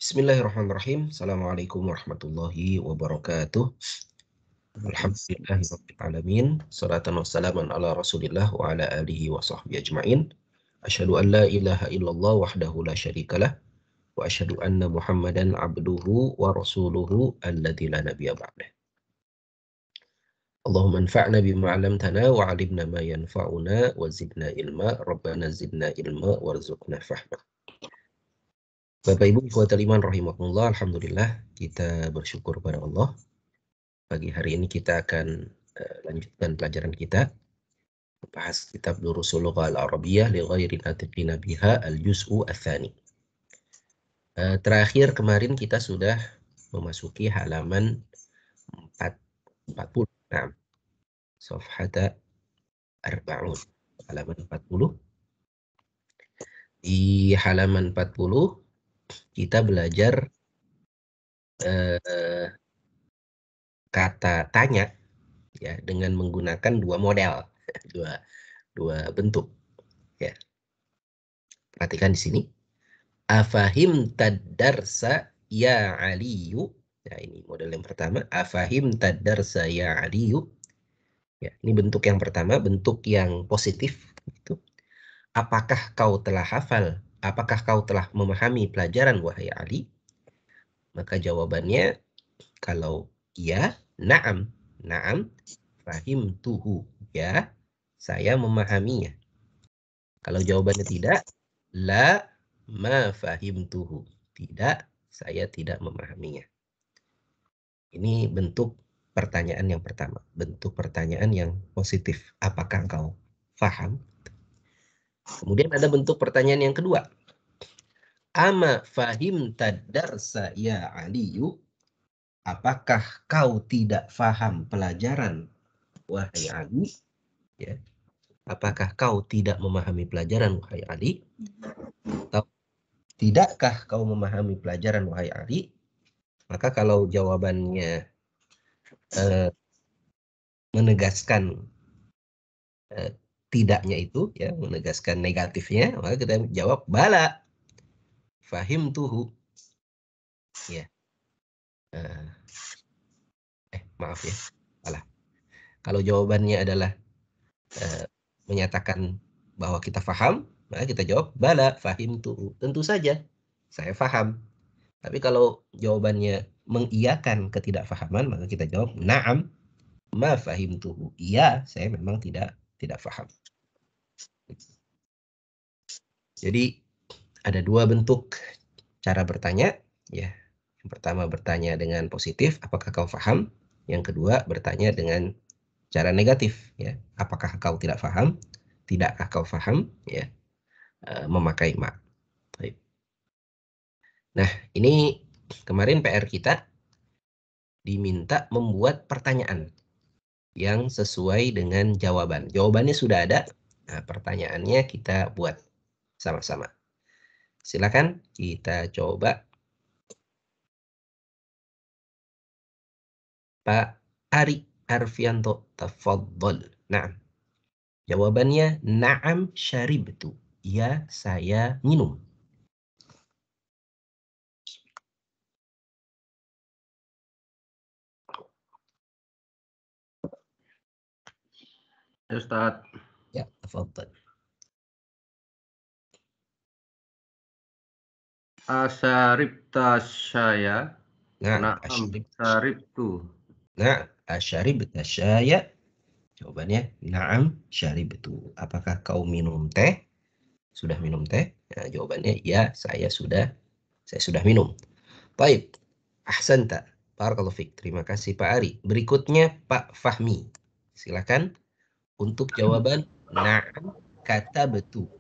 Bismillahirrahmanirrahim. Assalamualaikum warahmatullahi wabarakatuh. Alhamdulillahirabbil alamin. Shalatan wassalaman ala Rasulillah wa ala alihi wa sahbihi ajmain. Asyhadu an la ilaha illallah wahdahu la syarikalah wa asyhadu anna Muhammadan abduhu wa rasuluhu alladzi la nabiyya ba'dah. Allahumma anfa'na bima 'allamtana wa 'allimna ma yanfa'una wa zidna ilma. Rabbana zidna ilma warzuqna fahma. Bapak Ibu ikhwatal iman rahimakumullah, alhamdulillah kita bersyukur pada Allah. Pagi hari ini kita akan lanjutkan pelajaran kita membahas kitab Durusul Lughah Al-Arabiyyah li ghairi natiqina biha al-juz'u ats-tsani. Terakhir kemarin kita sudah memasuki halaman 40. Nah, safhata 40. Halaman 40. Di halaman 40 kita belajar kata tanya ya dengan menggunakan dua model, dua bentuk ya. Perhatikan di sini. Afahim tadarsa ya Aliyu. Nah, ini model yang pertama. Afahim tadarsa ya Aliyu. Ya, ini bentuk yang pertama, bentuk yang positif itu. Apakah kau telah hafal? Apakah kau telah memahami pelajaran wahai Ali? Maka jawabannya kalau iya, na'am. Na'am, fahimtuhu. Ya, saya memahaminya. Kalau jawabannya tidak, la ma fahimtuhu. Tidak, saya tidak memahaminya. Ini bentuk pertanyaan yang pertama. Bentuk pertanyaan yang positif. Apakah kau faham? Kemudian ada bentuk pertanyaan yang kedua. Ama fahimta darsa ya Aliyu? Apakah kau tidak faham pelajaran wahai Ali? Ya. Apakah kau tidak memahami pelajaran wahai Ali? Atau tidakkah kau memahami pelajaran wahai Ali? Maka kalau jawabannya menegaskan tidaknya itu, ya, menegaskan negatifnya, maka kita jawab bala, fahimtuhu. Ya. Maaf ya, salah. Kalau jawabannya adalah menyatakan bahwa kita faham, maka kita jawab bala fahimtuhu. Tentu saja saya faham. Tapi kalau jawabannya mengiyakan ketidakfahaman, maka kita jawab na'am ma fahimtuhu. Iya, saya memang tidak faham. Jadi ada dua bentuk cara bertanya, ya. Yang pertama bertanya dengan positif, apakah kau faham? Yang kedua bertanya dengan cara negatif, ya. Apakah kau tidak faham? Tidakkah kau faham? Ya. Memakai ma. Baik. Nah, ini kemarin PR kita diminta membuat pertanyaan yang sesuai dengan jawaban. Jawabannya sudah ada. Nah, pertanyaannya kita buat sama-sama. Silakan kita coba. Pak Ari Arfianto, tafadhol. Nah, jawabannya na'am syaribtu. Ya, saya minum. Ustaz. Ya, tafadhol. Asyaribta syaya. Nah, Na'am syaribtu. Nah, asyaribta syaya. Jawabannya na'am syaribtu. Apakah kau minum teh? Sudah minum teh? Nah, jawabannya ya, saya sudah minum. Baik. Ahsanta. Barakallahu fiik. Terima kasih Pak Ari. Berikutnya Pak Fahmi. Silakan untuk jawaban na'am katabtu.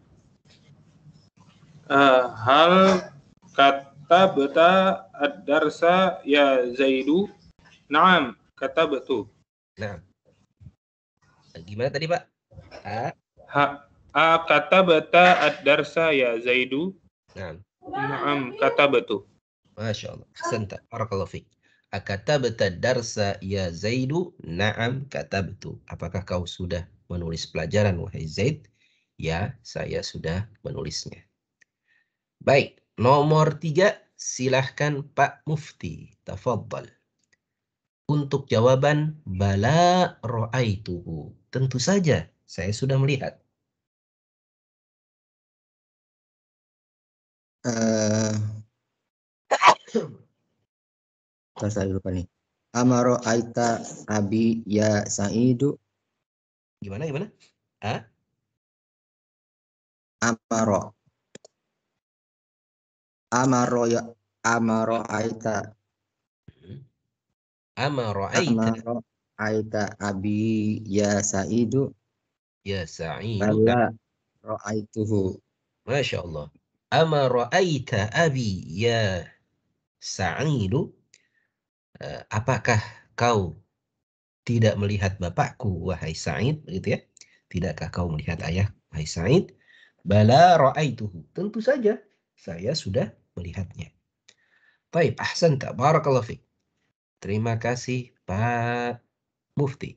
Hal katabta ad-darsa ya Zaidu? Naam, katabtu. Nah. Gimana tadi, Pak? Katabta ad-darsa ya Zaidu? Nah. Naam, katabtu. Masya Allah. Ahsanta. Barakallahu fiik. Akatabta darsa ya Zaidu? Na'am katabtu. Apakah kau sudah menulis pelajaran wahai Zaid? Ya, saya sudah menulisnya. Baik, nomor 3 silahkan Pak Mufti. Tafadhal. Untuk jawaban bala ra'aituhu. Tentu saja saya sudah melihat. Saya lupa nih. Amaro aita abi ya Sa'idu. Gimana? Amaro. Amaro ya. Amaro aita. Ama ra'aita Amaro aita abi ya Sa'idu. ya Sa'idu. Bala ra'aituhu. Masya Allah. Ama ra'aita abi ya Sa'idu. Apakah kau tidak melihat bapakku, wahai Sa'id? Begitu ya. Tidakkah kau melihat ayah, wahai Sa'id? Bala ra'aituhu. Tentu saja saya sudah melihatnya. Baik, ahsanta. Barakallahu fiik. Terima kasih Pak Mufti.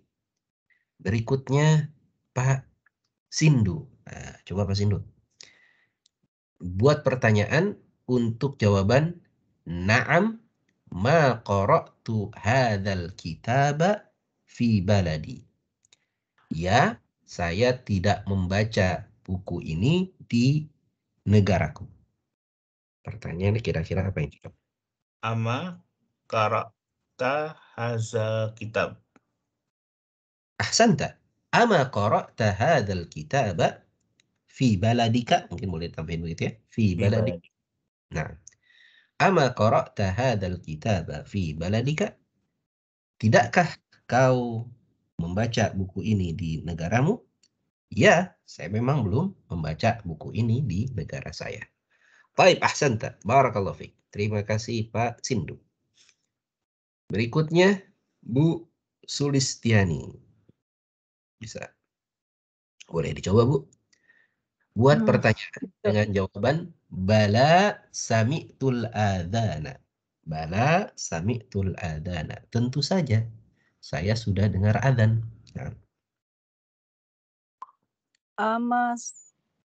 Berikutnya Pak Sindu. Nah, coba Pak Sindu. Buat pertanyaan untuk jawaban na'am ma qara'tu hadzal kitaba fi baladi. Ya, saya tidak membaca buku ini di negaraku. Pertanyaannya kira-kira apa yang cocok? Ama qara'ta haza kitab. Ahsanta. Ama qara'ta hadzal kitaba fi baladika. Mungkin boleh tambahin begitu ya. Fi baladika. Nah. Ama qara'ta hadzal kitaba fi baladika? Tidakkah kau membaca buku ini di negaramu? Ya, saya memang belum membaca buku ini di negara saya. Baik, ahsanta. Barakallahu fiik. Terima kasih Pak Sindu. Berikutnya Bu Sulistiani. Bisa. Boleh dicoba, Bu. Buat pertanyaan dengan jawaban bala sami'tul adzana. Bala sami'tul adzana. Tentu saja saya sudah dengar adzan. Nah. Ama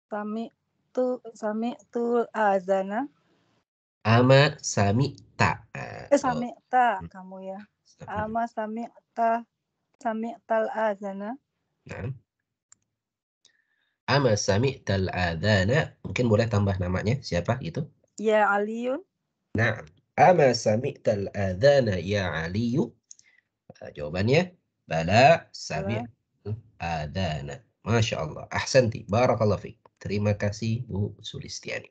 sami'tul azana. Ama sami'ta. Sami'ta kamu ya. Ama sami'tal azana. Nah. Ama sami'tal adzana. Mungkin boleh tambah namanya. Siapa itu? Ya Aliyun. Nah. Ama sami'tal adzana ya Aliyu. Jawabannya bala sami'tal adzana. Masya Allah. Ahsanti. Barakallahu fiik. Terima kasih Bu Sulistiani.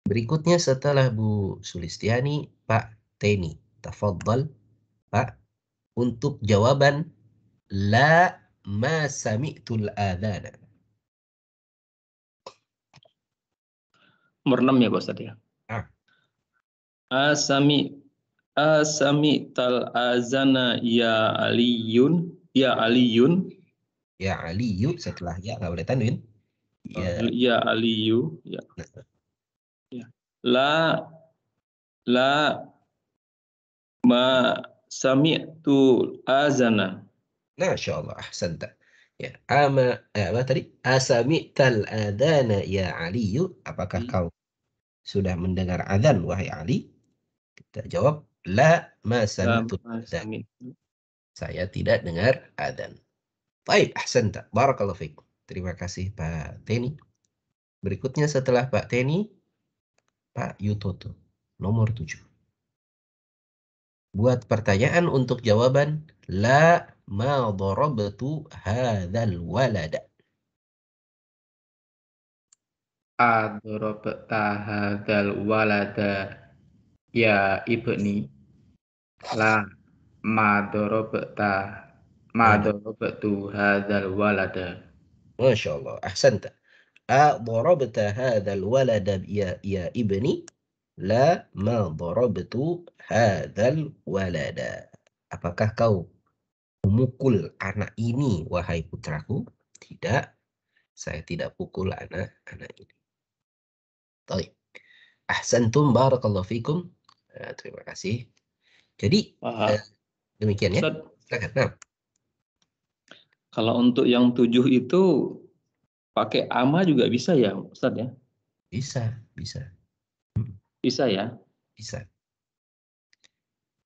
Berikutnya setelah Bu Sulistiani, Pak Teni. Tafadhal, Pak. Untuk jawaban la ma sami'tul adzana. Nomor 6 ya Pak Ustadz ya. Asami tal azana ya Aliyun. Ya Aliyun. Ya Aliyu setelah ya nggak boleh tanwin. Ya Aliyu. Ya. La ma sami'tu azana. Masya Allah, ahsanta. Ya, apa tadi? Asami'tal adzana ya Aliyu. Apakah kau sudah mendengar adzan wahai Ali? Kita jawab la ma sami'tu adzan. Saya tidak dengar adzan. Baik, ahsanta. Barakallahu fiik. Terima kasih Pak Teni. Berikutnya setelah Pak Teni, Pak Yutoto, nomor 7. Buat pertanyaan untuk jawaban la ma darabtu hadzal walada. Adrabta hadzal walada ya ibni. La madorobtu hadzal walada. Masya Allah, ahsanta. Darabta hadzal walada ya ibni. La ma darabtu hadzal walada. Apakah kau memukul anak ini wahai putraku? Tidak, saya tidak pukul anak ini. Baik. Ahsantum, barakallahu fikum. Terima kasih. Jadi demikian ya. Ustaz, silakan. Nah. Kalau untuk yang 7 itu pakai ama juga bisa ya Ustaz ya? Bisa. Bisa ya? Bisa.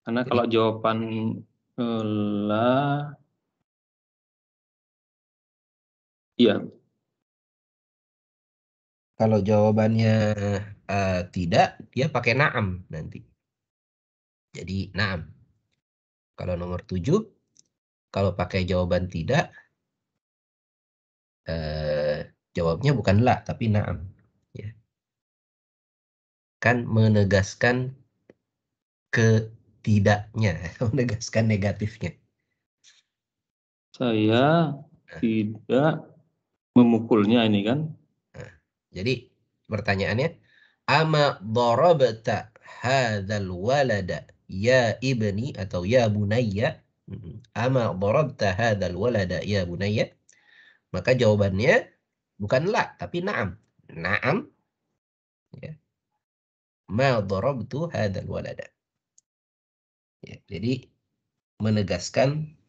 Karena Jadi- kalau jawaban la, iya. Kalau jawabannya tidak, dia pakai na'am nanti. Jadi na'am. Kalau nomor 7, kalau pakai jawaban tidak, jawabnya bukan la, tapi na'am. Ya. Kan menegaskan ketidaknya, menegaskan negatifnya. Saya tidak memukulnya ini kan. Jadi pertanyaannya, ama darabta hadzal walada ya ibni atau ya bunayya? Ama darabta hadzal walada ya bunayya? Maka jawabannya bukan la, tapi na'am. Na'am. Ya. Ma darabtu hadzal walada. Ya, jadi menegaskan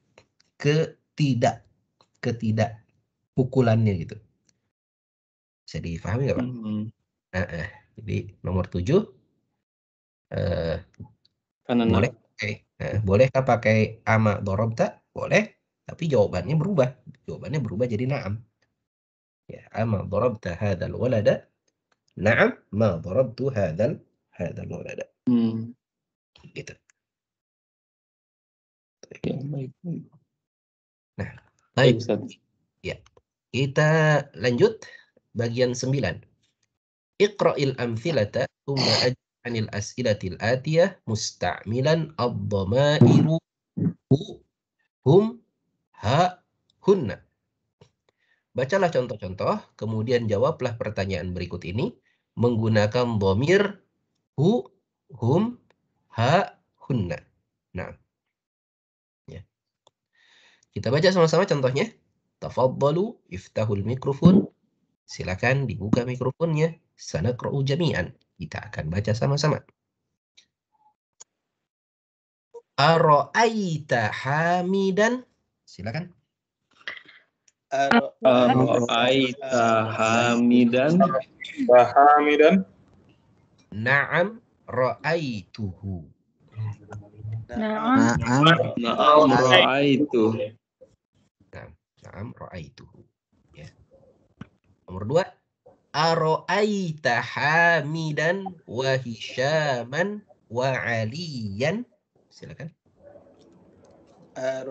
ketidakpukulannya gitu. Bisa difahami nggak, Pak? Jadi nomor 7 Karena boleh bolehkah pakai ama dorobta? Boleh, tapi jawabannya berubah. Jawabannya berubah jadi na'am. Ya, ama dorobta hadzal walada? Na'am, ma dorobtu hadzal walada. Gitu. Ya, baik. Nah, Baik, baik. Ustaz. Ya. Kita lanjut bagian 9. Iqra'il amthilata thumma ajib 'anil as'ilatil atiyah musta'milan ad-dhamairu hum ha hunna. Bacalah contoh-contoh, kemudian jawablah pertanyaan berikut ini menggunakan dhamir hu, hum, ha, hunna. Nah, ya. Kita baca sama-sama contohnya. Tafaddalu iftahul mikrofon. Silakan dibuka mikrofonnya. Sanaqra'u jami'an. Kita akan baca sama-sama. Ara'aita hamidan. Silakan. Ara'aita hamidan. Hamidan. Na'am ra'aituhu. Na'am. Na'am ra'aitu. Na'am ra'aituhu. Ya. Nomor 2. Ara'aita hamidan wa hisyaman wa aliyan. Silakan.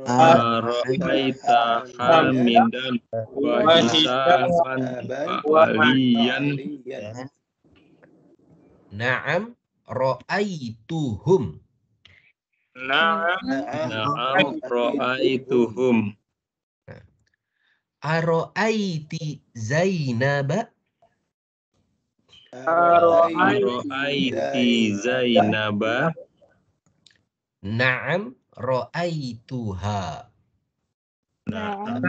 Ara'aita hamidan wa hisaban wa aliyan. Na'am ra'aituhum. Na'am ra'aituhum. Ara'aiti Zainaba. Ara'aiti Zainaba. Na'am ra'aituha. Na'am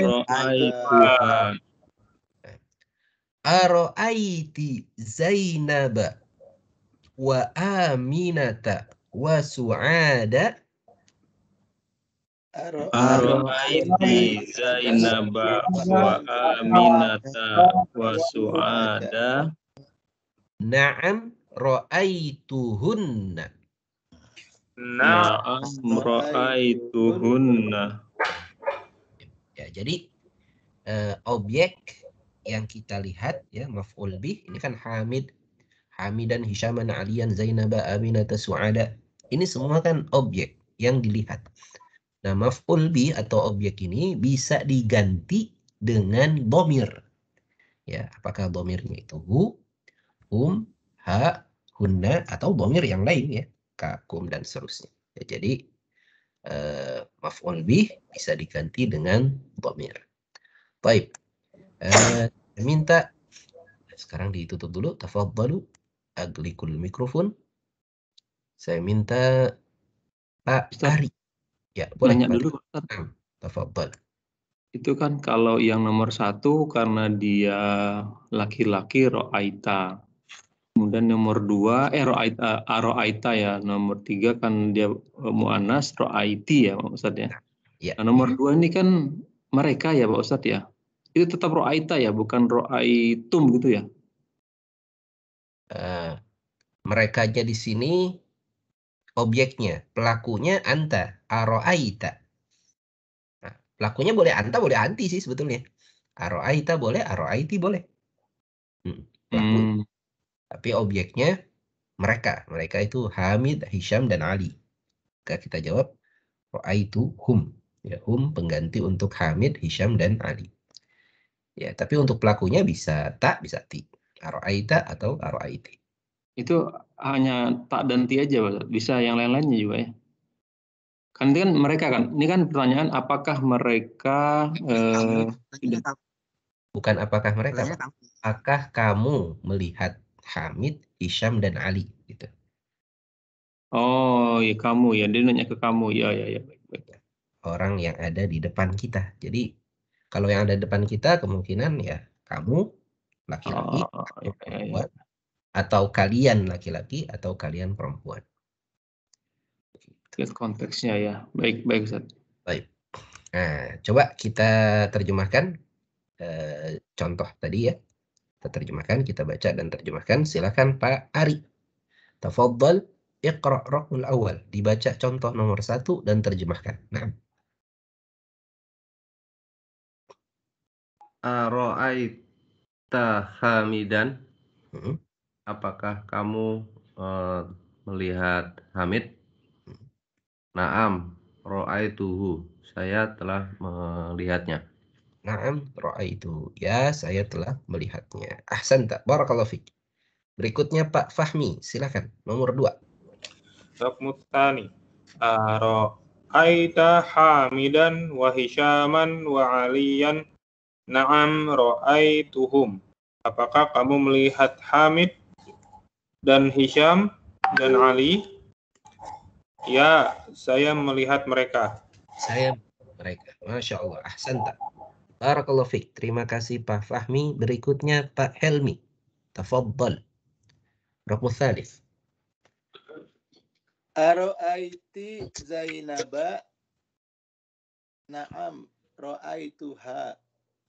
ra'aituha. Ara'aiti Zainaba wa Aminata wa Su'ada. Ara'aiti Zainaba wa Aminata wa Su'ada. Na'am ra'aituhunna. Na'am ra'aituhunna. Ya, jadi objek yang kita lihat ya maf'ul bih ini kan Hamidan, Hisyaman, Aliyan, Zainaba, Aminata, Su'ada. Ini semua kan objek yang dilihat. Nah, maf'ul bih atau objek ini bisa diganti dengan dhamir. Ya, apakah dhamirnya itu hu, hum, ha, hunna atau dhamir yang lain ya, ka, kum dan seterusnya. Ya, jadi maf'ul bih bisa diganti dengan dhamir. Baik. Minta sekarang ditutup dulu. Tafadhalu aglikul mikrofon. Saya minta Pak Ari. Ya, boleh. Nanya dulu, Ustaz. Tafadhal. Itu kan kalau yang nomor 1 karena dia laki-laki ra'aita. Kemudian nomor 2 ra'aita ya. Nomor 3 kan dia mu'annas ra'aiti ya Pak Ustadz ya. Ya. Nah, nomor 2 ini kan mereka ya Pak Ustadz ya. Itu tetap ra'aita ya, bukan ra'aitum gitu ya. Merekanya di sini objeknya, pelakunya anta, aro'aita. Nah, pelakunya boleh anta, boleh anti sih sebetulnya. Aro'aita boleh, aro'aiti boleh. Pelaku. Tapi objeknya mereka. Mereka itu Hamid, Hisham, dan Ali. Maka kita jawab ro'aitu hum. Ya, hum pengganti untuk Hamid, Hisham, dan Ali. Ya, tapi untuk pelakunya bisa tak, bisa ti. Aro'aita atau aro'aiti. Itu hanya tak dan ti aja, Pak. Bisa yang lain-lainnya juga ya. Kan ini kan mereka kan. Ini kan pertanyaan apakah mereka Bukan apakah mereka, Pak. Apakah kamu melihat Hamid, Hisham, dan Ali gitu. oh, ya kamu ya. Dia nanya ke kamu. Ya. Baik. Orang yang ada di depan kita. Jadi kalau yang ada di depan kita kemungkinan ya kamu laki-laki atau perempuan, atau kalian laki-laki atau kalian perempuan. Lihat konteksnya ya. Baik Ustaz. Baik. Nah, coba kita terjemahkan contoh tadi ya. Kita terjemahkan, kita baca dan terjemahkan. Silakan Pak Ari. Tafadhal iqra' raqmul awal. Dibaca contoh nomor 1 dan terjemahkan. Nah. Aro'aita Hamidan. Apakah kamu melihat Hamid? Naam, ro'aituhu. Saya telah melihatnya. Naam, ro'aitu. Ya, saya telah melihatnya. Ahsanta, barakallahu fiik. Berikutnya Pak Fahmi, silakan. Nomor 2. Raqmutani. Aro'aita Hamidan wa Hishaman wa Aliyan. Naam ro'aituhum. Apakah kamu melihat Hamid dan Hisham dan Ali? Ya, saya melihat mereka. Saya mereka. Masya Allah. Ahsanta. Barakallahu fiik. Terima kasih Pak Fahmi. Berikutnya Pak Helmi. Tafadhal. Raqmu tsalits. Aro'aiti Zainaba. Naam ro'aituha.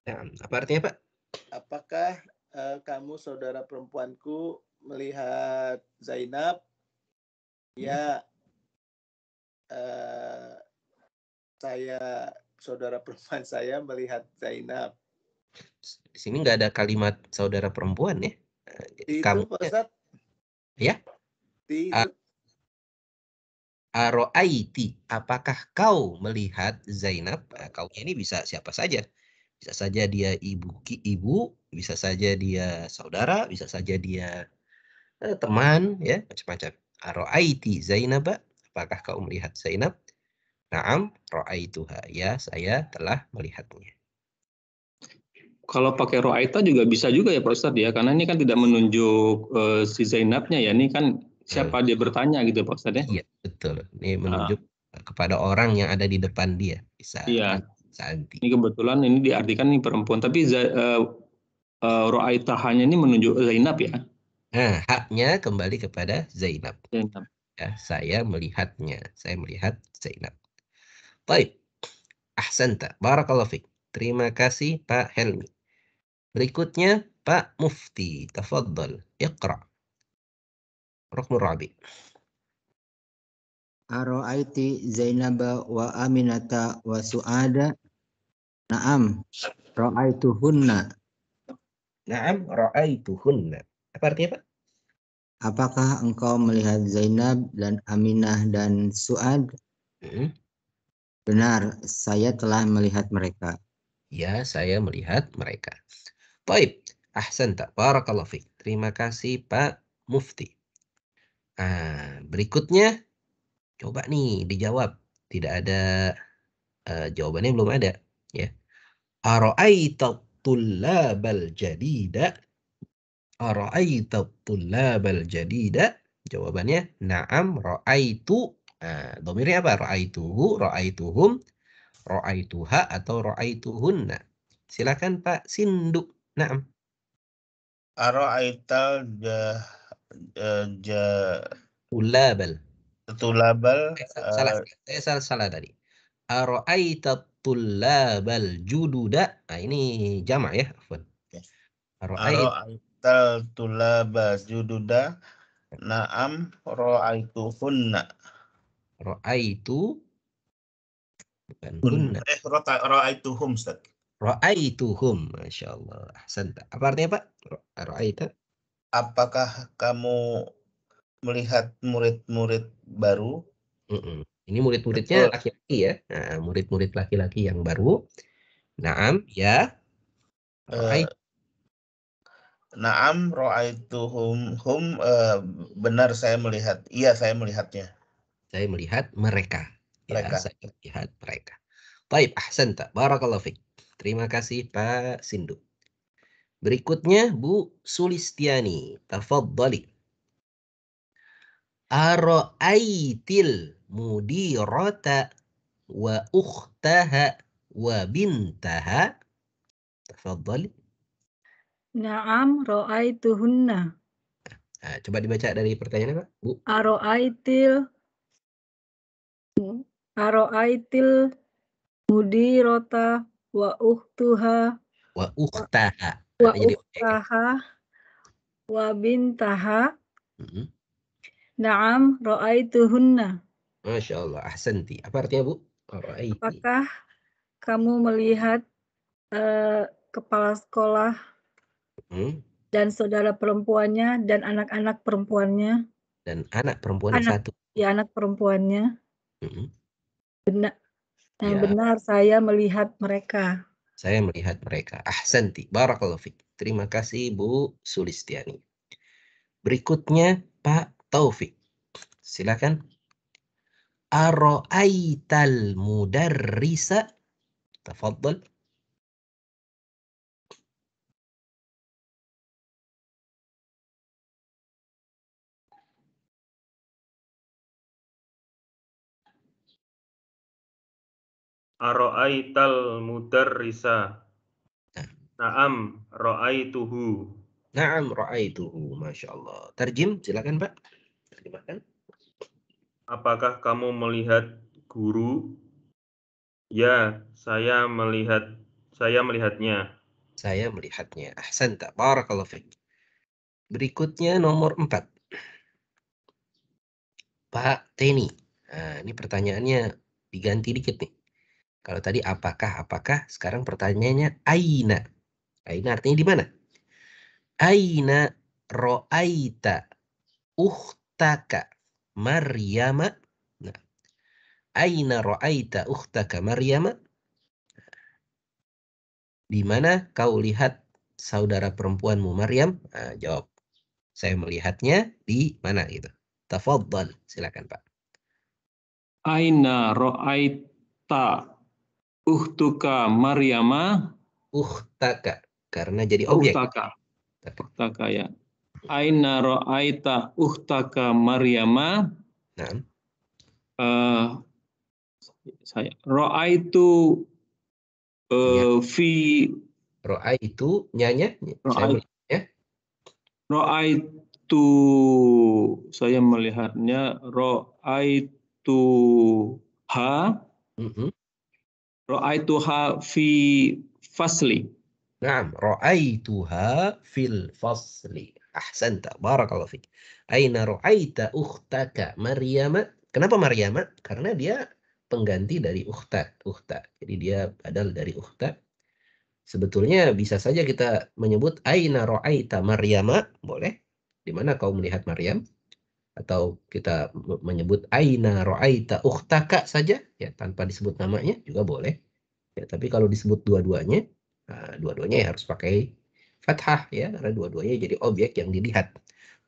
Nah, apa artinya Pak? Apakah kamu saudara perempuanku melihat Zainab? Ya, saya saudara perempuan saya melihat Zainab. Di sini nggak ada kalimat saudara perempuan ya. Jadi itu Pak Ustaz? Ya. Itu. Aro'aiti, apakah kau melihat Zainab? Nah, kaunya ini bisa siapa saja. Bisa saja dia ibu, bisa saja dia saudara, bisa saja dia teman, ya macam-macam. Aro'aiti Zainab, apakah kau melihat Zainab? Naam, ro'aituha. Ya, saya telah melihatnya. Kalau pakai ro'aita juga bisa juga ya Pak Ustadz ya, karena ini kan tidak menunjuk si Zainabnya ya, ini kan siapa dia bertanya gitu Pak Ustadz ya. Iya, betul. Ini menunjuk kepada orang yang ada di depan dia. Bisa. Iya. Santi. Ini kebetulan ini diartikan ini perempuan, tapi ro'aita hanya ini menunjuk Zainab ya. Nah, haknya kembali kepada Zainab. Zainab. Ya, saya melihatnya. Saya melihat Zainab. Baik. Ahsanta. Barakallahu fiik. Terima kasih Pak Helmi. Berikutnya Pak Mufti. Tafadhal. Iqra'. Raqmur rabi'. Aro'aiti Zainaba wa Aminata wa Su'ada. Naam, ro'aituhunna. Naam, ro'aituhunna. Apa artinya Pak? Apakah engkau melihat Zainab dan Aminah dan Su'ad? Benar, saya telah melihat mereka. Ya, saya melihat mereka. Baik, ahsanta. Barakallahu fiik. Terima kasih Pak Mufti. Berikutnya coba nih dijawab. Tidak ada jawabannya, belum ada ya. Ara'aita tullabal jadida. Ara'aita tullabal jadida. Jawabannya na'am ra'aitu. Dhamirnya apa? Ra'aituhu, ra'aituhum, ra'aituha atau ra'aituhunna. Silakan Pak Sindu. Na'am. Ara'aital Tulabal. Salah tadi. Ara'aita tullabal jududa. Nah, ini jamak ya. Ara'aital tullabal jududa. Naam ra'aituhunna. Ra'aitu bukan hunna. Ra'aituhum, Ustaz. Ra'aituhum. Masya Allah. Ahsanta. Apa artinya, Pak? Ra'aita? Apakah kamu melihat murid-murid baru? Ini murid-muridnya laki-laki ya. Nah, murid-murid laki-laki yang baru. Naam, ya. Naam ra'aituhum benar saya melihat. Iya, saya melihatnya. Saya melihat mereka. Mereka. Ya, saya melihat mereka. Baik, ahsanta. Barakallahu fiik. Terima kasih Pak Sindu. Berikutnya Bu Sulistiani. Tafadhali. Ara'aitil mudirata wa ukhtaha wa bintaha. Tafadhali. Naam ra'aituhunna. Nah, coba dibaca dari pertanyaannya, Pak. Bu. Ara'aitil mudirata wa ukhtuha Wa ukhtaha. wa ukhtaha wa bintaha. Naam ra'aituhunna. Masya Allah, ahsanti. Apa artinya, Bu? Apakah kamu melihat kepala sekolah dan saudara perempuannya dan anak-anak perempuannya? Dan anak perempuan satu. Ya, anak perempuannya. Benar. Ya. Benar, saya melihat mereka. Saya melihat mereka. Ahsanti. Barakallahu fiik. Terima kasih Bu Sulistiani. Berikutnya Pak Taufik. Silakan. Ara'aital mudarrisa. Tafadhal. Ara'aital mudarrisa. Naam ra'aituhu. Naam ra'aituhu. Masya Allah. Terjem, silakan Pak. Terjemahkan. Apakah kamu melihat guru? Ya, saya melihatnya. Saya melihatnya. Ahsanta. Barakallahu fiik. Berikutnya nomor 4. Pak Teni. Nah, ini pertanyaannya diganti dikit nih. Kalau tadi apakah, sekarang pertanyaannya aina. Aina artinya di mana? Aina ro'aita ukhtaka Maryama. Nah, aina ro'aita ukhtaka Maryama. Di mana kau lihat saudara perempuanmu Maryam? Nah, jawab. Saya melihatnya di mana gitu. Tafadhal, silakan Pak. Aina ro'aita ukhtuka Maryama. Ukhtaka, karena jadi objek. Ukhtaka ya. Aina ro'aita ukhtaka Maryama. Nah. Saya ro'aitu fi ro'aitu nyanya. Saya melihatnya. Ro'aitu saya melihatnya ro'aitu ha. Ra'aituha fi fasli. Naam, ra'aituha fil fasli. Ahsanta, barakallahu fiik. Aina ra'aita ukhtaka Maryama? Kenapa Maryama? Karena dia pengganti dari ukhta. Jadi dia badal dari ukhta. Sebetulnya bisa saja kita menyebut aina ra'aita Maryama, boleh. Di mana kau melihat Maryam? Atau kita menyebut aina ra'aita ukhtaka saja, ya tanpa disebut namanya juga boleh. Ya, tapi kalau disebut dua-duanya, dua-duanya ya harus pakai fathah ya, karena dua-duanya jadi objek yang dilihat.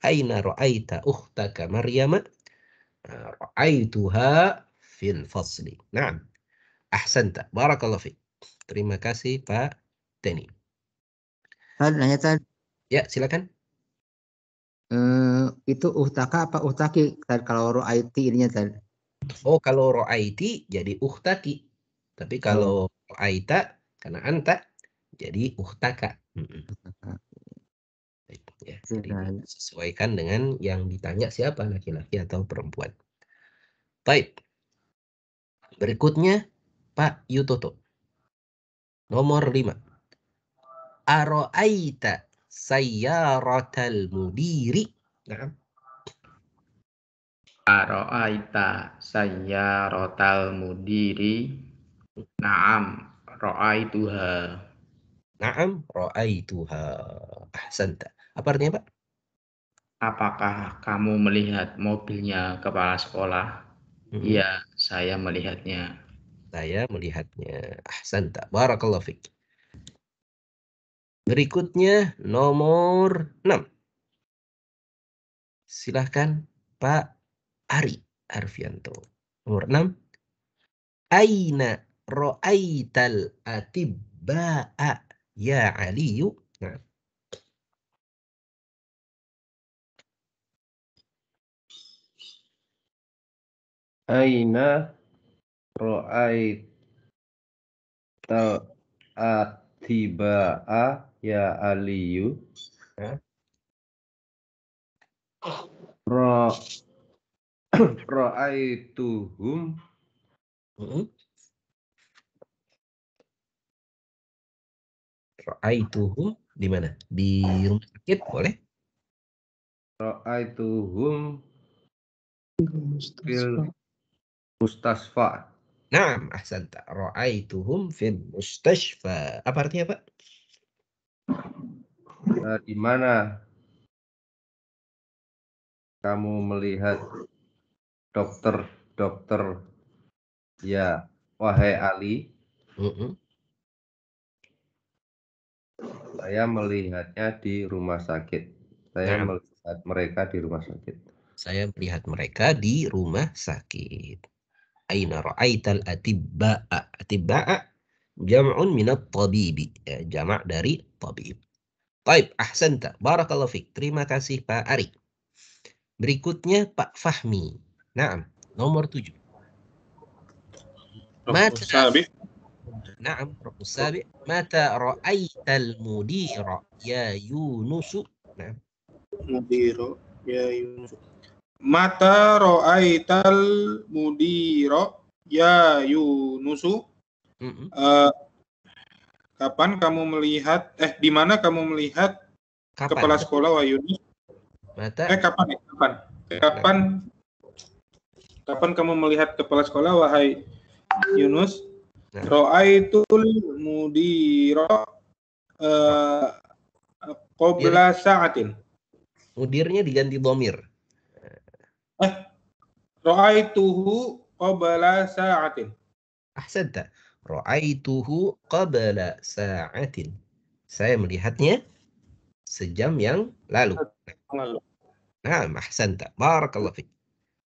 Aina ra'aita ukhtaka Maryama? Ra'aituha fil fasli. Naam. Ahsanta. Barakallahu fiik. Terima kasih Pak Teni. Nanya tadi. Ya, silakan. Itu uhtaka apa uhtaki? Kalau ro'aiti ininya tadi. Oh, kalau ro'aiti jadi uhtaki. Tapi kalau ro'aita karena anta jadi uhtaka. Ya, jadi sesuaikan dengan yang ditanya siapa, laki-laki atau perempuan. Baik. Berikutnya Pak Yutoto. Nomor 5. Aro'aita sayyaratal mudiri. Nah. Ara'aita sayyaratal mudiri. Naam, ra'aituha. Naam, ra'aituha. Ahsanta. Apa artinya, Pak? Apakah kamu melihat mobilnya kepala sekolah? Iya, saya melihatnya. Saya melihatnya. Ahsanta. Barakallahu fiik. Berikutnya nomor 6. Silahkan Pak Ari Arfianto. Nomor 6. Aina ra'aital atibba'a ya Aliyu. Nah. Aina ra'aital atiba'a ya Aliyu. Ra'aituhum. Ra'aituhum di mana? Di rumah sakit boleh? Ra'aituhum fil mustasfa. Naam, ahsanta. Ra'aituhum fil mustashfa. Apa artinya, Pak? Di mana kamu melihat dokter ya, wahai Ali? Saya melihatnya di rumah sakit. Saya melihat mereka di rumah sakit. Saya melihat mereka di rumah sakit. Aina ra'aital atibba'a. Atibba'a jam'un minat tabibi. Ya, jamak dari tabib. Baik, ahsanta. Barakallahu fiik. Terima kasih Pak Ari. Berikutnya Pak Fahmi. Naam, nomor 7. Naam, Rabbus Sabi. Mata ra'aital mudira ya Yunusu. Naam. Mudiro ya Yunus. Mata ra'aital mudiro ya Yunusu. Kapan kamu melihat di mana kamu melihat kepala sekolah wa Yunus? Kapan kamu melihat kepala sekolah wahai Yunus? Ra'aitul mudiro qabla sa'atin. Mudirnya diganti dhamir. Ra'aituhu qabla sa'atin. Ahsanta. Ra'aituhu qabla sa'atin. Saya melihatnya sejam yang lalu. Nah, ahsanta. Barakallahu fiik.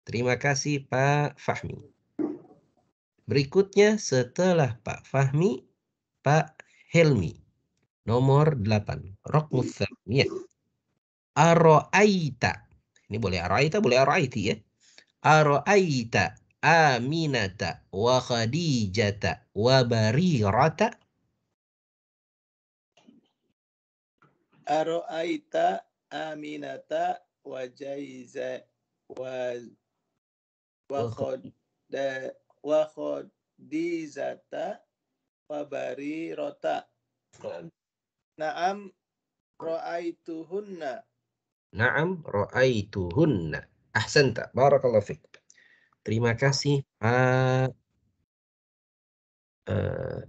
Terima kasih Pak Fahmi. Berikutnya setelah Pak Fahmi, Pak Helmi. Nomor 8. Raqmus tsaniyah. Ara'aita. Ini boleh ara'aita, boleh ara'aiti ya. Ara'aita Aminata wa Khadijata wa Barirata. Ara'aita Aminata wa Jaiza wa Khadijata wa Barirata. Naam ra'aituhunna. Naam ra'aituhunna. Ahsanta. Barakallahu fiik. Terima kasih Pak.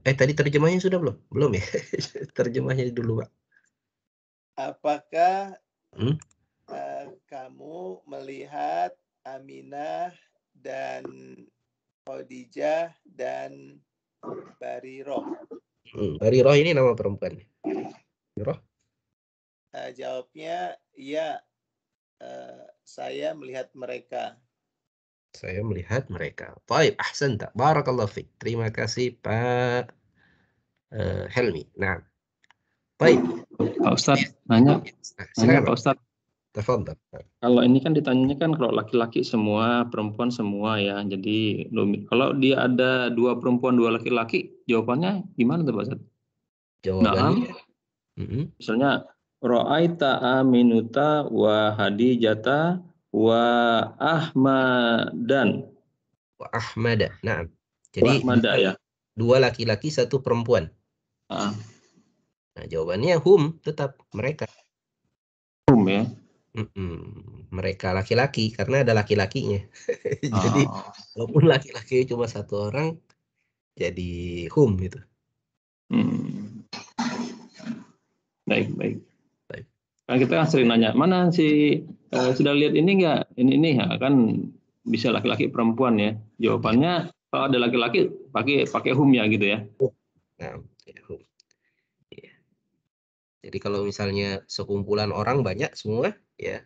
Tadi terjemahnya sudah belum? Belum ya? Terjemahnya dulu, Pak. Apakah kamu melihat Aminah dan Khadijah dan Bariroh? Bariroh ini nama perempuan. Bariroh? Jawabnya iya. Saya melihat mereka. Saya melihat mereka. Baik, ahsanta. Barakallahu fiik. Terima kasih Pak Helmi. Nah, baik. Pak Ustadz nanya. Silakan Pak Ustadz. Tafadhal. Kalau ini kan ditanyanya kan kalau laki-laki semua, perempuan semua ya. Jadi kalau dia ada 2 perempuan 2 laki-laki, jawabannya gimana tuh Pak Ustadz? Jawabannya. Misalnya Ra'aita Aminuta wa Hadijata wa Ahmadan. Wa Ahmada. Nah, jadi Ahmada, ya. 2 laki-laki 1 perempuan. Nah, jawabannya hum, tetap mereka. Hum ya. Mereka laki-laki karena ada laki-lakinya. Jadi walaupun laki-laki cuma satu orang, jadi hum gitu. Baik. Kan kita sering nanya, mana sih sudah lihat ini enggak? Ini ya, kan bisa laki-laki perempuan ya. Jawabannya kalau ada laki-laki pakai hum ya gitu ya. Nah, hum. Ya. Jadi kalau misalnya sekumpulan orang banyak semua ya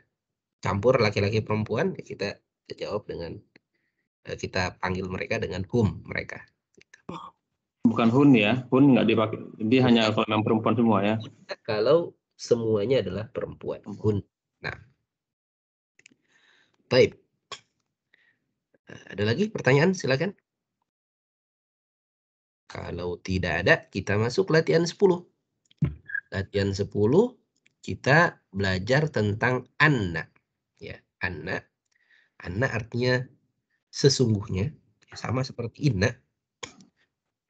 campur laki-laki perempuan, ya kita jawab dengan kita panggil mereka dengan hum mereka. Bukan hun ya, hun nggak dipakai. Dia hanya kalau memang perempuan semua ya. Kalau semuanya adalah perempuan, hun. Nah, baik. Ada lagi pertanyaan? Silakan. Kalau tidak ada, kita masuk latihan 10. Latihan 10 kita belajar tentang anna. Ya, anna. Anna artinya sesungguhnya, sama seperti inna.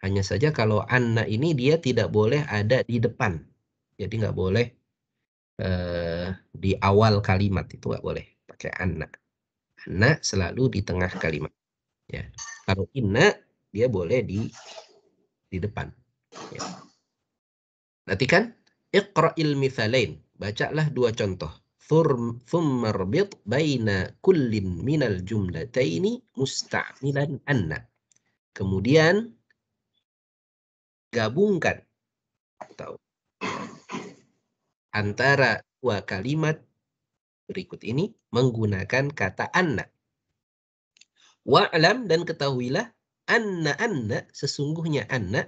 Hanya saja kalau anna ini dia tidak boleh ada di depan. Jadi nggak boleh di awal kalimat, itu nggak boleh pakai anna. Anna selalu di tengah kalimat. Ya. Kalau inna dia boleh di depan. Ya. Perhatikan, iqra'il mithalain. Bacalah dua contoh. Thumma rbit baina kullin minal jumlataini musta'milan anna. Kemudian gabungkan atau antara dua kalimat berikut ini menggunakan kata anna. Wa'lam, dan ketahuilah anna sesungguhnya anna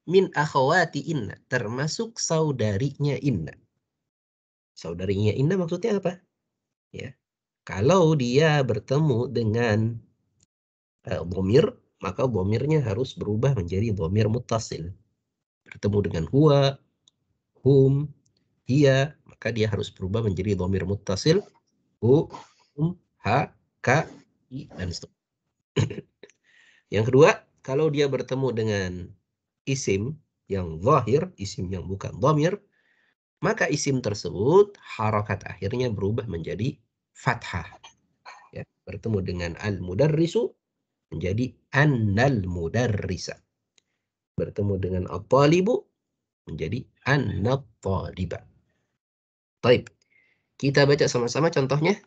min akhawati inna, termasuk saudarinya inna. Saudarinya inna maksudnya apa? Ya. Kalau dia bertemu dengan dhamir, maka dhamirnya harus berubah menjadi dhamir muttasil. Bertemu dengan huwa, hum, hiya, maka dia harus berubah menjadi dhamir muttasil, hu, hum, ha, ka, i, dan seterusnya. Yang kedua, kalau dia bertemu dengan isim yang zahir, isim yang bukan dhamir, maka isim tersebut harakat akhirnya berubah menjadi fathah. Ya, bertemu dengan al-mudarrisu menjadi annal mudarrisa. Bertemu dengan at-talibu menjadi annat-taliba. Baik. Kita baca sama-sama contohnya.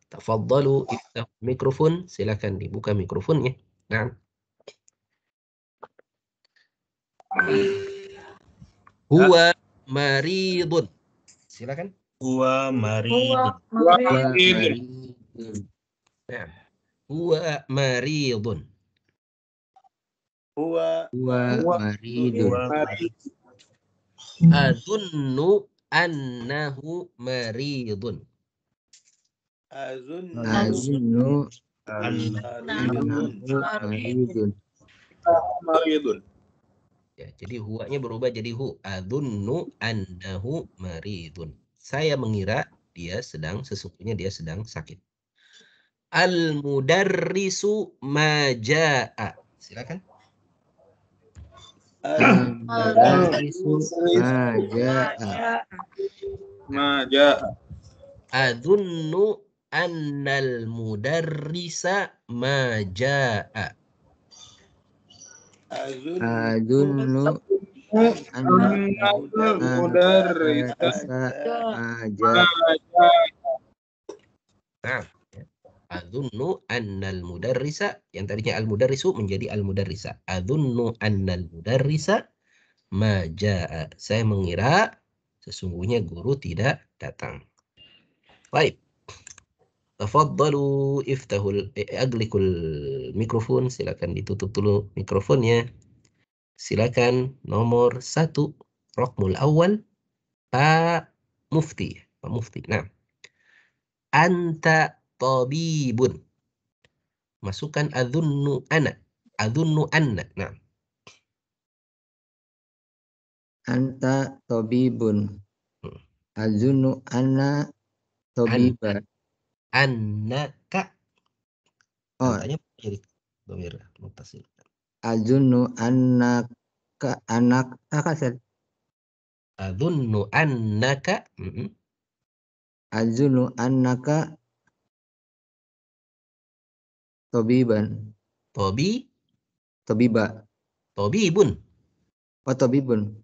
Tafadhalu iftah mikrofon, silakan dibuka mikrofonnya. Nah. Huwa maridun. Silakan. Huwa maridun. Nah. Huwa maridun. Huwa maridun. Adunnu annahu maridun. Azunnu maridun. Ya, jadi huwanya berubah jadi hu. Adunnu annahu maridun. Saya mengira sesungguhnya dia sedang sakit. Al-mudarrisu maja'a. Silakan. Al-mudarrisu maja'a. Adunnu annal mudarrisa maja'a. Azunnu annal mudarrisa maja'a. Nah, adunnu annal mudarrisa, yang tadinya al-mudarrisu menjadi al-mudarrisa. Adunnu annal mudarrisa maja'a. Saya mengira sesungguhnya guru tidak datang. Baik. Tafadhalu aglikul mikrofon, silakan ditutup dulu mikrofonnya. Silakan nomor 1, raqmul awal, Pak Mufti. Pak Mufti. Nah. Anta tabibun. Masukkan adunnu ana. Adunnu anna. Nah. Anta tabibun. Azunnu anna tabiba. Annaka. Antanya jadi dhamir muttasil. Azunnu annaka Azunnu annaka azunu annaka tobiban. Tobiba. Tobibun. Oh, tobibun.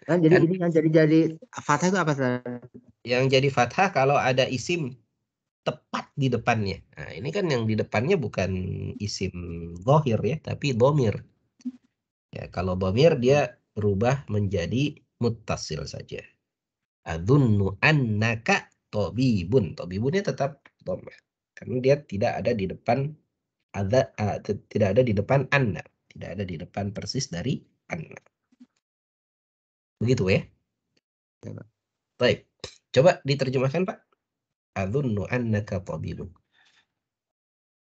Kan jadi ini yang jadi fathah itu apa? Yang jadi fathah kalau ada isim tepat di depannya. Nah, ini kan yang di depannya bukan isim zahir ya, tapi dhamir. Ya, kalau dhamir dia berubah menjadi muttasil saja. Adzunnu annaka tabibun. Tabibunnya tetap dhamir. Karena dia tidak ada di depan tidak ada di depan anna, tidak ada di depan persis dari anna. Begitu ya? Baik. Coba diterjemahkan, Pak. Adzunnu annaka tabibun.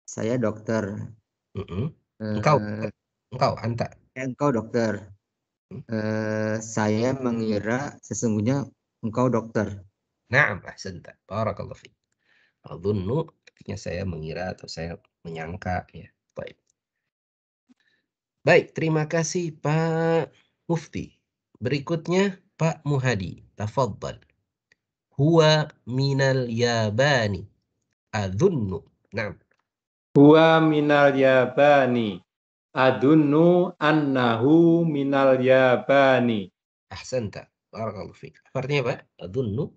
Saya dokter. Engkau, anta. Engkau dokter. Saya mengira sesungguhnya engkau dokter. Na'am, ahsanta. Barakallahu fiik. Adzunnu artinya saya mengira atau saya menyangka ya. Baik. Baik, terima kasih Pak Mufti. Berikutnya Pak Muhadi. Tafadhal. Huwa minal yabani. Adzunnu. Na'am. Huwa minal yabani. Adunnu annahu minal yabani. Ahsanta. Barakallahu fiik. Artinya Pak? Adzunnu.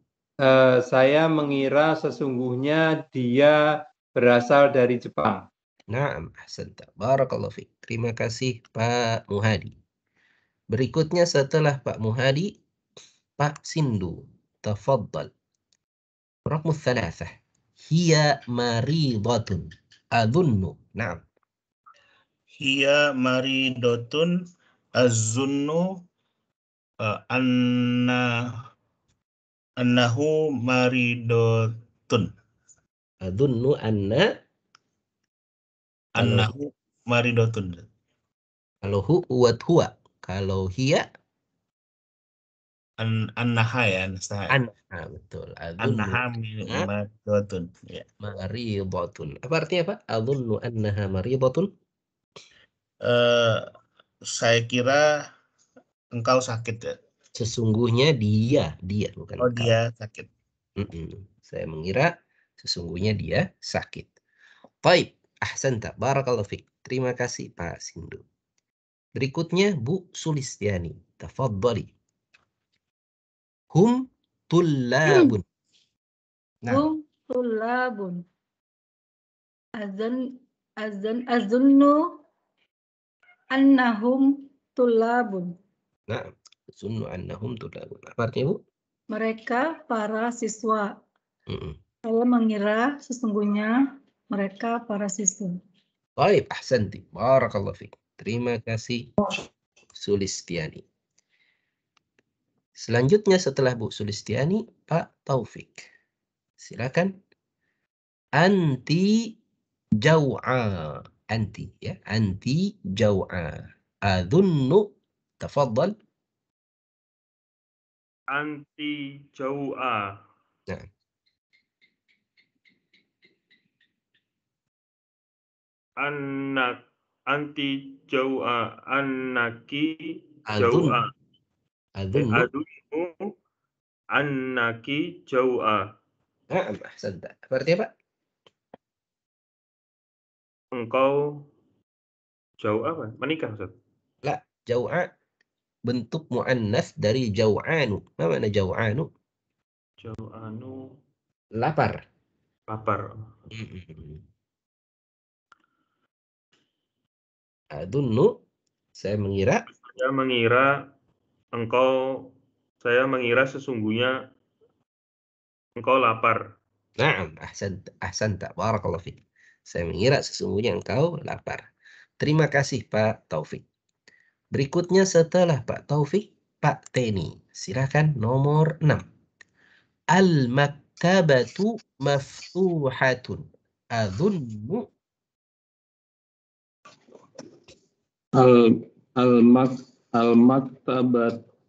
Saya mengira sesungguhnya dia berasal dari Jepang. Naam, ahsanta. Barakallahu fiik. Terima kasih Pak Muhadi. Berikutnya setelah Pak Muhadi, Pak Sindu. Tafadhal. Raqmu thalathah. Hiya maridatun. Adunnu. Naam. Hiya maridatun. Azunnu annahu maridatun. Adunnu Annahu maridatun. Kalau huwa. Kalau hiya Annaha ya. Annaha, betul. Annaha maridatun. Ya. Maridatun. Apa artinya Pak? Adunnu annaha maridatun. Saya kira engkau sakit ya. Sesungguhnya dia bukan engkau. Dia sakit. Saya mengira sesungguhnya dia sakit. Baik, ahsanta. Barakallahu fiik. Terima kasih Pak Sindu. Berikutnya Bu Sulistiani. Tafadhali. Hum tullabun. Hum tullabun. Azunnu annahum tullabun. Nah, azunnu annahum tullabun. Apa artinya, Bu? Mereka para siswa. Saya mengira sesungguhnya mereka para siswa. Baik, ahsanti. Barakallahu fiik. Terima kasih Sulistiani. Selanjutnya setelah Bu Sulistiani, Pak Taufik. Silakan. Anti jau'a. Anti ya. Anti jau'a. Adunnu. Tafadhal. Anti jau'a. Nah. Anti jau'a. Annaki jau'a. Adunnu annaki jau'a. Ahsanta. Berarti apa? Engkau jauh apa? Menikah, Ustaz? La, jau'a bentuk muannas dari jau'anu. Apa makna jau'anu? Jau'anu. Lapar. Lapar. Adunnu, saya mengira sesungguhnya engkau lapar. Naam, ahsanta. Barakallahu fiik. Saya mengira sesungguhnya engkau lapar. Terima kasih Pak Taufik. Berikutnya setelah Pak Taufik, Pak Teni. Silakan nomor 6. Al-maktabatu maftuhatun. Adunnu.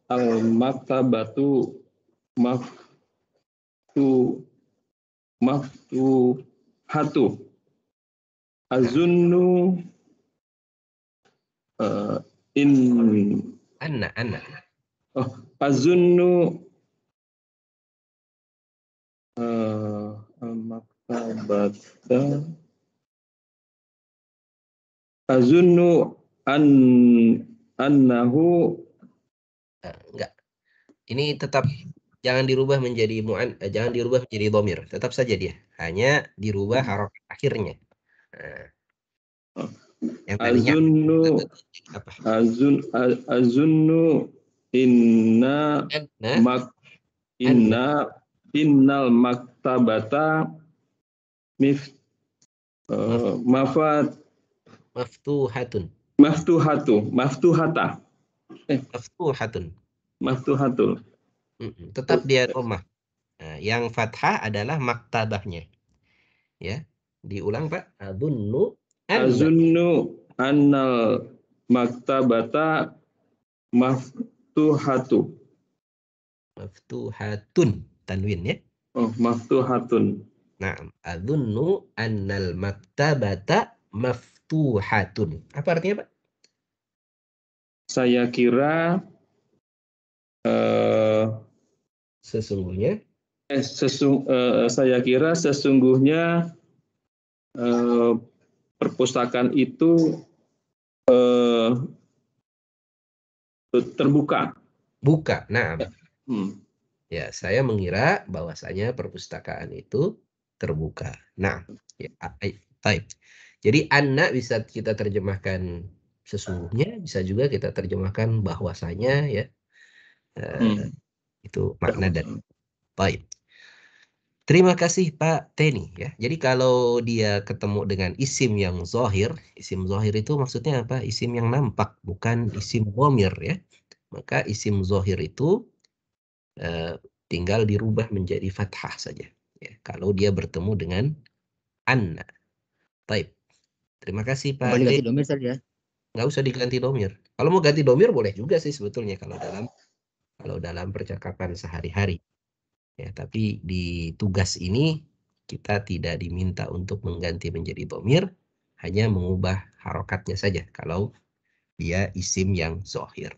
Al-maktabatu maftuhatu. Azunnu Anna. Azunnu Al-maktabata azunnu annahu enggak. Ini tetap jangan dirubah menjadi jangan dirubah menjadi dhamir. Tetap saja dia. Hanya dirubah harokat akhirnya. Nah, yang tadinya apa? Azunnu innal maktabata maftuhatun. Tetap dia dhammah. Nah, yang fathah adalah maktabahnya. Ya, diulang Pak. Azunnu annal maktabata maftuhatun, tanwin ya. Oh, maftuhatun. Nah, azunnu annal maktabata maftuhatun. Apa artinya, Pak? Saya kira sesungguhnya perpustakaan itu terbuka. Nah, ya saya mengira bahwasanya perpustakaan itu terbuka. Nah, ya, baik. Jadi anna bisa kita terjemahkan sesungguhnya, bisa juga kita terjemahkan bahwasanya ya. Itu makna dari baik. Terima kasih Pak Teni ya. Jadi kalau dia ketemu dengan isim yang zahir, isim zahir itu maksudnya apa? Isim yang nampak, bukan isim dhamir ya. Maka isim zahir itu tinggal dirubah menjadi fathah saja ya. Kalau dia bertemu dengan anna. Baik. Terima kasih Pak. Boleh ganti dhamir saja. Nggak usah diganti dhamir. Kalau mau ganti dhamir boleh juga sih sebetulnya kalau dalam percakapan sehari-hari. Ya, tapi di tugas ini kita tidak diminta untuk mengganti menjadi dhamir, hanya mengubah harokatnya saja kalau dia isim yang zahir.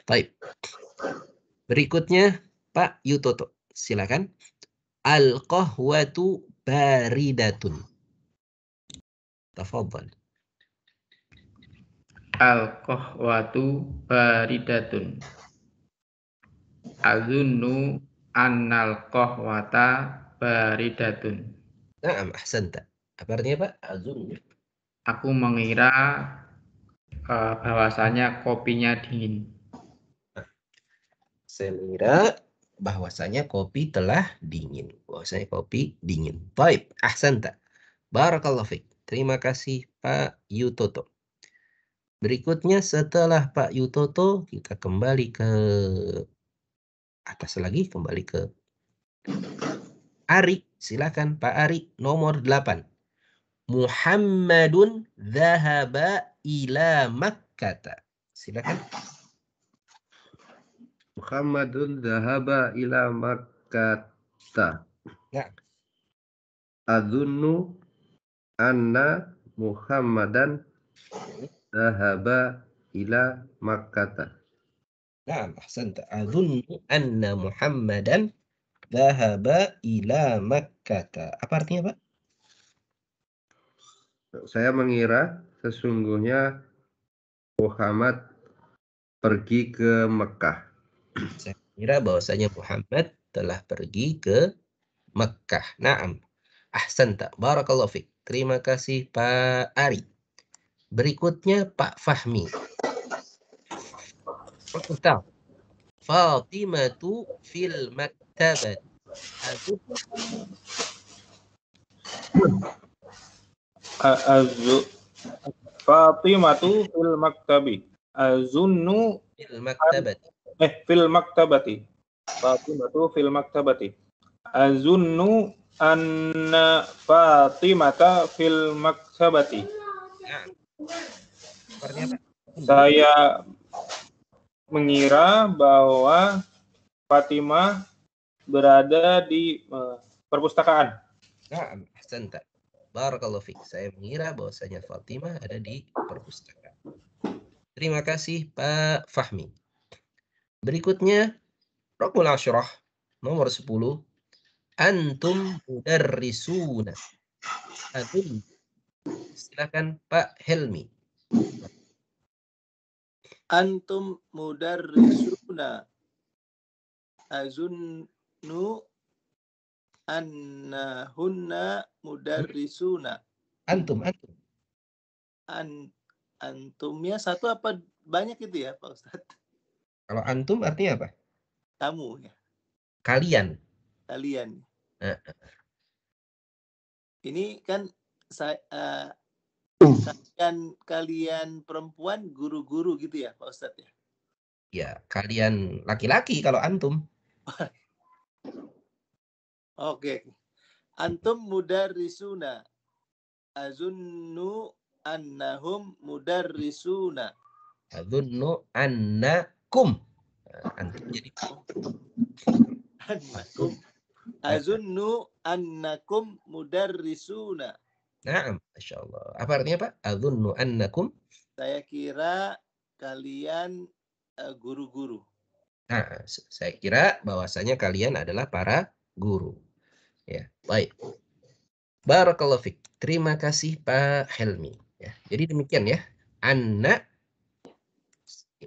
Baik. Berikutnya Pak Yutoto, silakan. Al-qahwatu baridatun. Tafadhal. Al-qahwatu baridatun. Azunnu annal qahwata baridatun. Naam, ahsanta. Apa artinya Pak? Azunnu. Aku mengira bahwasanya kopinya dingin. Saya mengira bahwasanya kopi telah dingin. Baik, ahsanta. Barakallahu fiik. Terima kasih Pak Yutoto. Berikutnya setelah Pak Yutoto, kita kembali ke atas lagi, kembali ke Ari. Silakan Pak Ari, nomor 8. Muhammadun dhahaba ila Makkah. Silakan. Muhammadun dhahaba ila Makkah. Ya. Adunnu anna Muhammadan dhahaba ila Makkah. Naam, ahsanta. Adunnu anna Muhammadan dhahaba ila Makkah. Apa artinya, Pak? Saya mengira sesungguhnya Muhammad pergi ke Mekah. Saya mengira bahwasanya Muhammad telah pergi ke Mekah. Naam. Ahsanta. Barakallahu fiik. Terima kasih Pak Ari. Berikutnya Pak Fahmi. Fatimatu fil maktabat. Fatimatu fil maktabi. Azunnu fil maktabati. Fil maktabati. Fatimatu fil maktabati. Azunnu anna Fatimata fil maktabati. Saya mengira bahwa Fatimah berada di perpustakaan. Nah, ahsanta. Barakallahu fiik. Saya mengira bahwasanya Fatimah ada di perpustakaan. Terima kasih Pak Fahmi. Berikutnya Raqmul Asyrah nomor 10. Antum mudarrisuna. Adun. Silakan Pak Helmi. Antum mudarrisuna. Azunnu annahunna mudarrisuna. Antum. Antumnya satu apa banyak itu ya Pak Ustadz? Kalau antum artinya apa? Kamu ya. Kalian. Ini kan kalian perempuan guru-guru gitu ya Pak Ustadz ya? Ya, kalian laki-laki kalau antum. Oke. Antum mudarrisuna. Azunnu annahum mudarrisuna. Azunnu annakum. Antum jadi annakum. Azunnu annakum mudarrisuna. Naam, Masya Allah. Apa artinya Pak? Azunnu annakum. Saya kira kalian guru-guru. Nah, saya kira bahwasanya kalian adalah para guru. Ya, baik. Barakallahu fiik. Terima kasih Pak Helmi. Ya, jadi demikian ya. Anna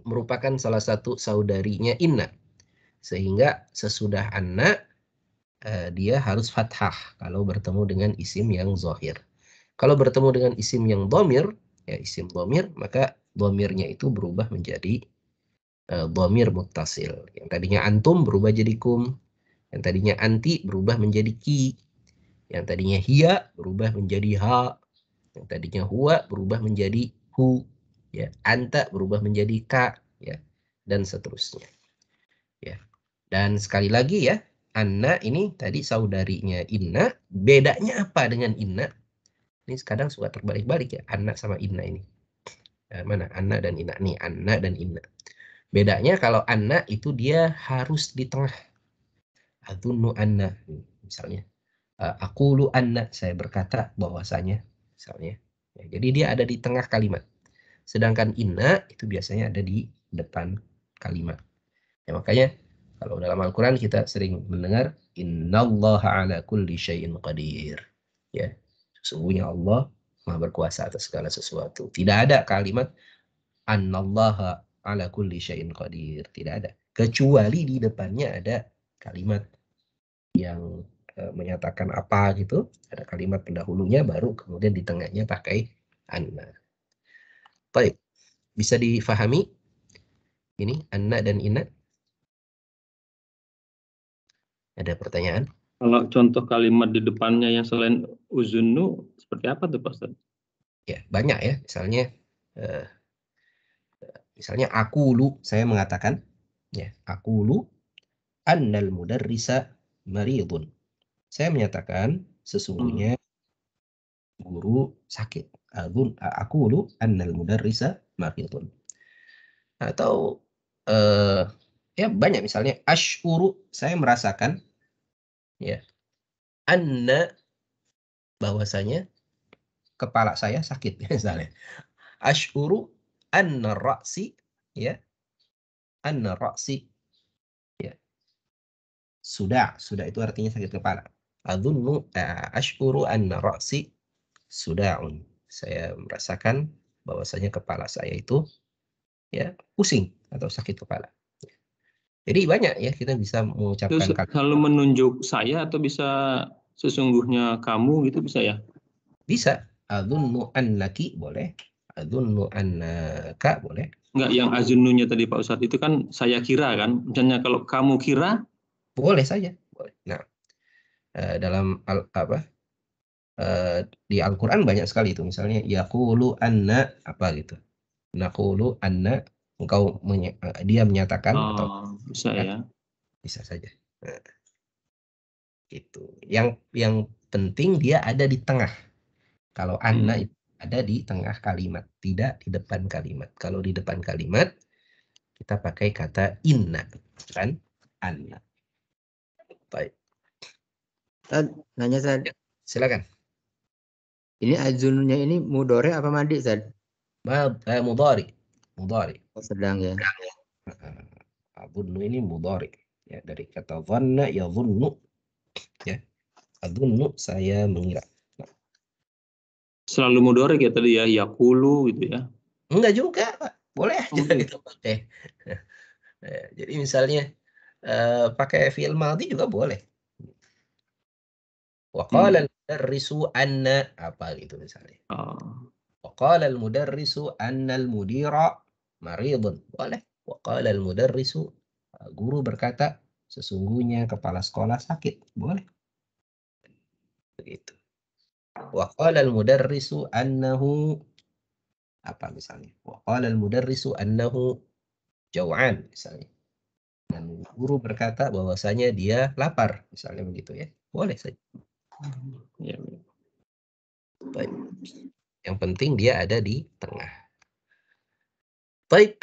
merupakan salah satu saudarinya inna. Sehingga sesudah anna dia harus fathah kalau bertemu dengan isim yang zahir. Kalau bertemu dengan isim yang dhamir, ya isim dhamir, maka dhamirnya itu berubah menjadi dhamir muttasil. Yang tadinya antum berubah jadi kum, yang tadinya anti berubah menjadi ki, yang tadinya hiya berubah menjadi ha, yang tadinya huwa berubah menjadi hu, ya anta berubah menjadi ka, ya dan seterusnya. Ya. Dan sekali lagi ya, anna ini tadi saudarinya inna, bedanya apa dengan inna? Ini kadang suka terbalik-balik ya, anna sama inna ini. Mana anna dan inna nih, anna dan inna. Bedanya kalau anna itu dia harus di tengah. Adunnu anna misalnya. Aqulu anna, saya berkata bahwasanya misalnya. Ya, jadi dia ada di tengah kalimat. Sedangkan inna itu biasanya ada di depan kalimat. Ya, makanya kalau dalam Al-Quran kita sering mendengar innallaha ala kulli syai'in qadir. Ya, sesungguhnya Allah Maha berkuasa atas segala sesuatu. Tidak ada kalimat annallaha ala kulli syai'in qadir. Tidak ada. Kecuali di depannya ada kalimat yang menyatakan apa gitu. Ada kalimat pendahulunya baru kemudian di tengahnya pakai anna. Baik. Bisa difahami ini anna dan inna? Ada pertanyaan? Kalau contoh kalimat di depannya yang selain uzunnu seperti apa tuh Pak Ustaz? Ya, banyak ya. Misalnya aqulu, saya mengatakan ya, aqulu annal mudarrisa maridun. Saya menyatakan sesungguhnya guru sakit. Aqulu annal mudarrisa maridun. Atau ya banyak misalnya asyuru, saya merasakan ya anna bahwasanya kepala saya sakit misalnya. Asyuru anna ra'si ya. Anna ra'si ya. Sudah itu artinya sakit kepala. Adunnu asyuru anna ra'si suda'un. Saya merasakan bahwasanya kepala saya itu ya pusing atau sakit kepala. Jadi banyak ya kita bisa mengucapkan kalimat. Kalau menunjuk saya atau bisa sesungguhnya kamu gitu bisa ya? Bisa. Adunnu annaki boleh. Adunnu annaka boleh. Enggak, yang azunnunya tadi Pak Ustadz itu kan saya kira kan. Misalnya kalau kamu kira boleh saja. Boleh. Nah, dalam di Al-Quran banyak sekali itu. Misalnya yaqulu anna apa gitu. Naqulu anna, engkau dia menyatakan atau bisa ya. Bisa saja. Nah, gitu. Yang penting dia ada di tengah. Kalau anna itu ada di tengah kalimat, tidak di depan kalimat. Kalau di depan kalimat kita pakai kata inna, kan? Anna. Baik. Nanya Ustaz. Ya, silakan. Ini azunnya ini mudhari apa madi Ustaz? Mudhari. Oh, sedang ya. Adunnu ini mudhari. Ya, dari kata dhanna yadhunnu. Ya. Adzunnu, saya mengira. Selalu mudhari ya tadi ya, yaqulu gitu ya. Enggak juga, Pak. Boleh aja Oke. itu pakai. Jadi misalnya pakai fi'il madhi juga boleh. Wa qala al-mudarrisu anna apa gitu misalnya. Wa qala al-mudarrisu anna al-mudira maridun. Boleh. Wa qala al-mudarrisu, guru berkata sesungguhnya kepala sekolah sakit. Boleh. Begitu. Wa qala al-mudarrisu annahu apa misalnya. Wa qala al-mudarrisu annahu jau'an misalnya. Dan guru berkata bahwasanya dia lapar misalnya begitu ya. Boleh saja. Ya. Baik. Yang penting dia ada di tengah. Baik.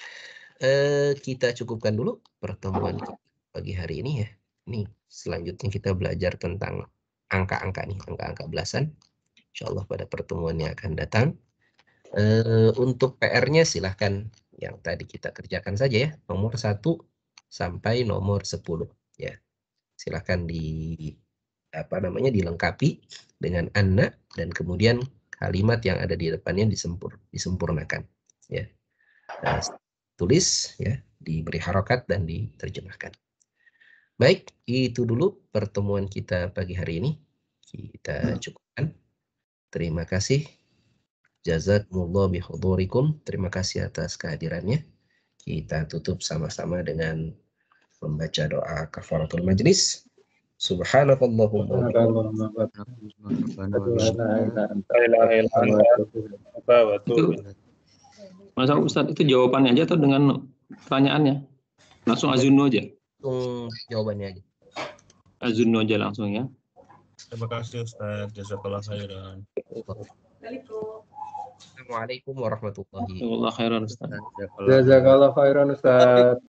Kita cukupkan dulu pertemuan kita pagi hari ini ya. Nih, selanjutnya kita belajar tentang angka-angka nih, angka-angka belasan. Insyaallah pada pertemuan yang akan datang. Untuk PR-nya silahkan yang tadi kita kerjakan saja ya, nomor 1 sampai nomor 10 ya. Silahkan dilengkapi dengan anna dan kemudian kalimat yang ada di depannya disempurnakan ya. Tulis ya, diberi harokat dan diterjemahkan. Baik, itu dulu pertemuan kita pagi hari ini. Kita cukupkan. Terima kasih. Jazakumullah bihudurikum. Terima kasih atas kehadirannya. Kita tutup sama-sama dengan membaca doa kafaratul majlis. Subhanakallahumma Itu masa Ustadz itu jawabannya aja atau dengan pertanyaannya? Langsung azunnu aja. Langsung jawabannya aja. Azunnu aja langsung ya. Terima kasih Ustaz. Jazakallah khairan. Assalamualaikum warahmatullahi Jazakallah khairan Ustaz. Jazakallah khairan Ustaz.